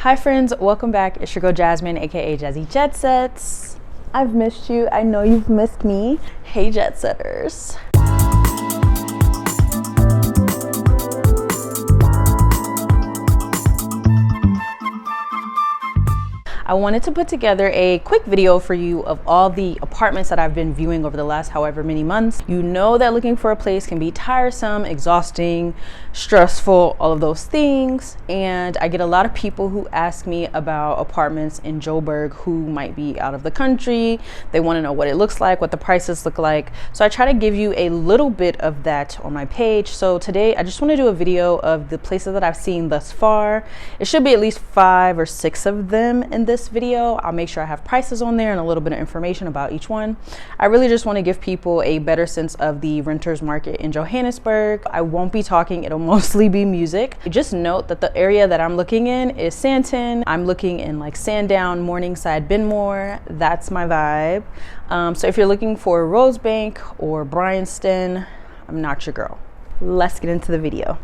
Hi friends, welcome back. It's your girl Jasmine, aka Jazzy Jet Sets. I've missed you. I know you've missed me. Hey Jet Setters. I wanted to put together a quick video for you of all the apartments that I've been viewing over the last however many months. You know that looking for a place can be tiresome, exhausting, stressful, all of those things. And I get a lot of people who ask me about apartments in Joburg who might be out of the country. They want to know what it looks like, what the prices look like. So I try to give you a little bit of that on my page. So today I just want to do a video of the places that I've seen thus far. It should be at least 5 or 6 of them in this video. I'll make sure I have prices on there and a little bit of information about each one. I really just want to give people a better sense of the renters market in Johannesburg. I won't be talking, it'll mostly be music. Just note that the area that I'm looking in is Sandton. I'm looking in like Sandown, Morningside, Benmore. That's my vibe. So if you're looking for Rosebank or Bryanston, I'm not your girl. Let's get into the video.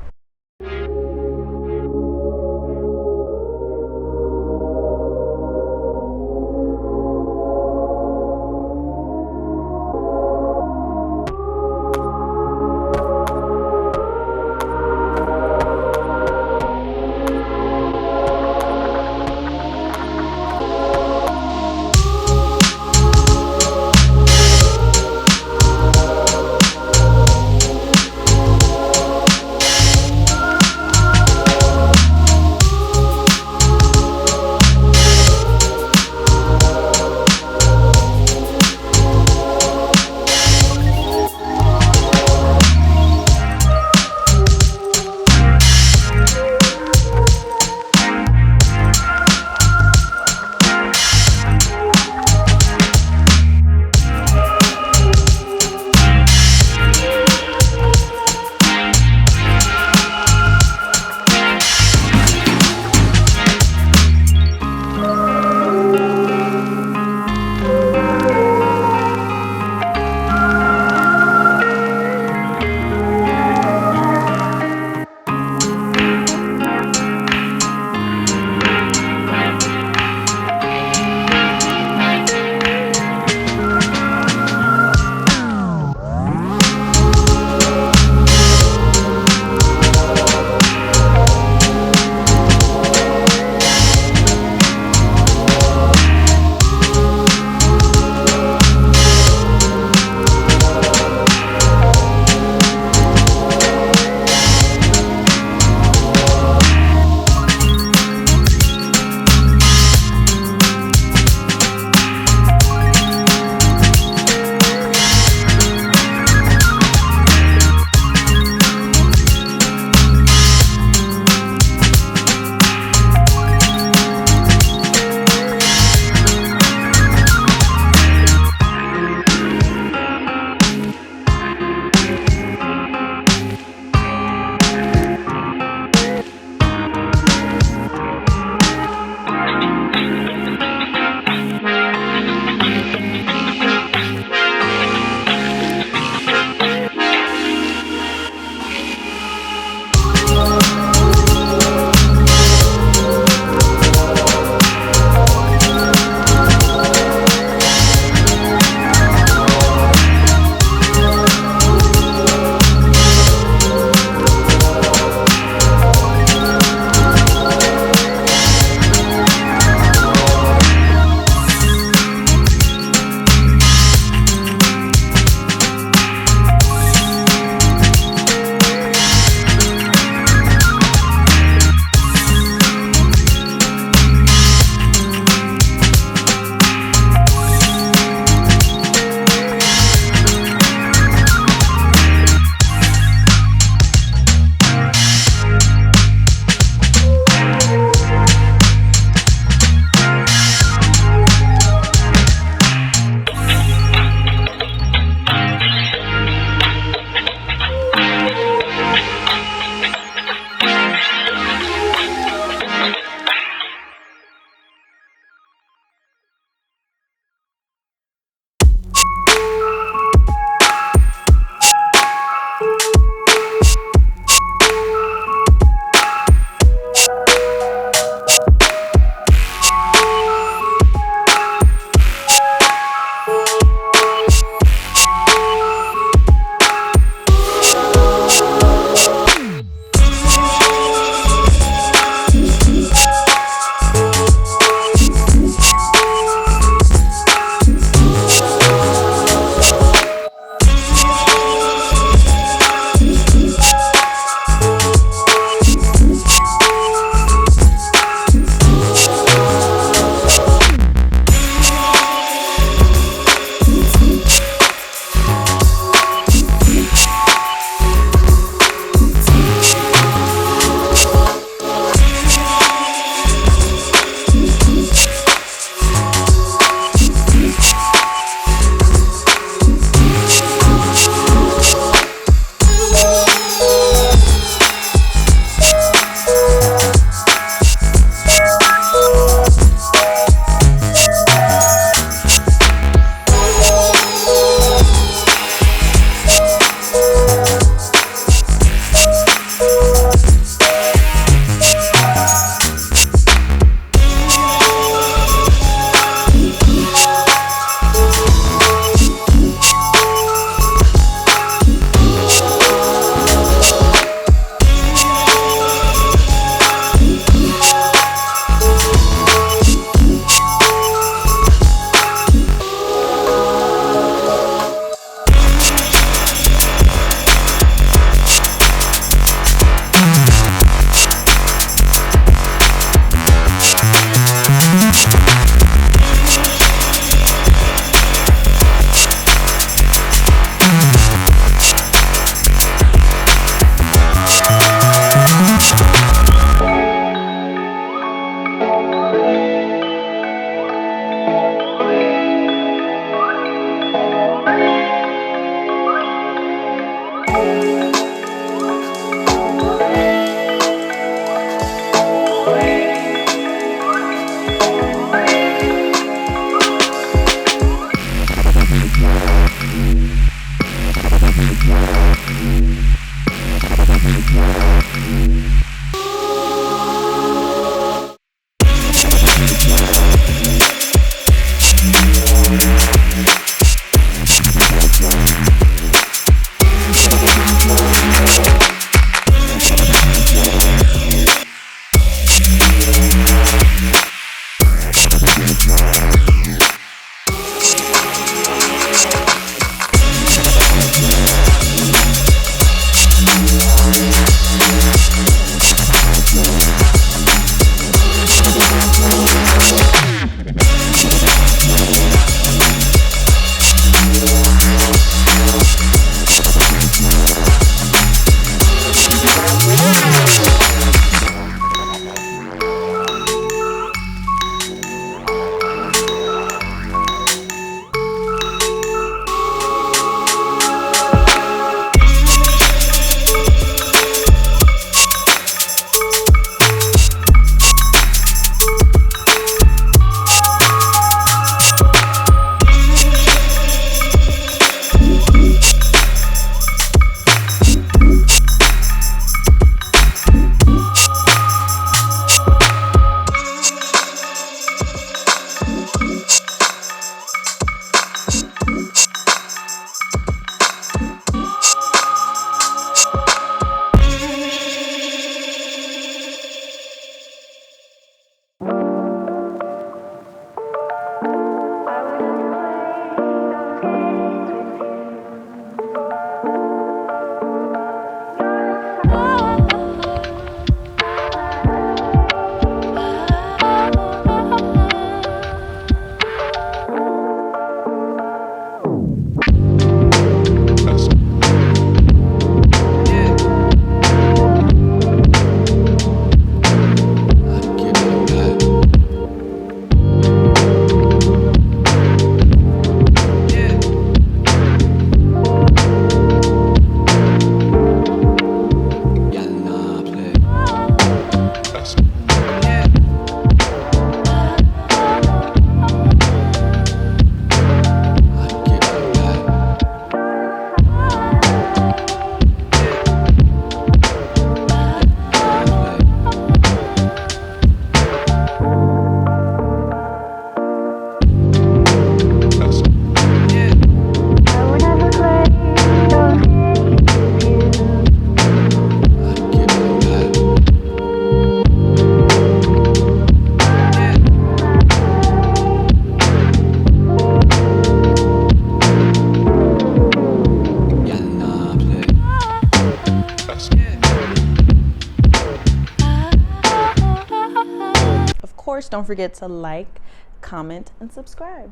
Of course, don't forget to like, comment, and subscribe.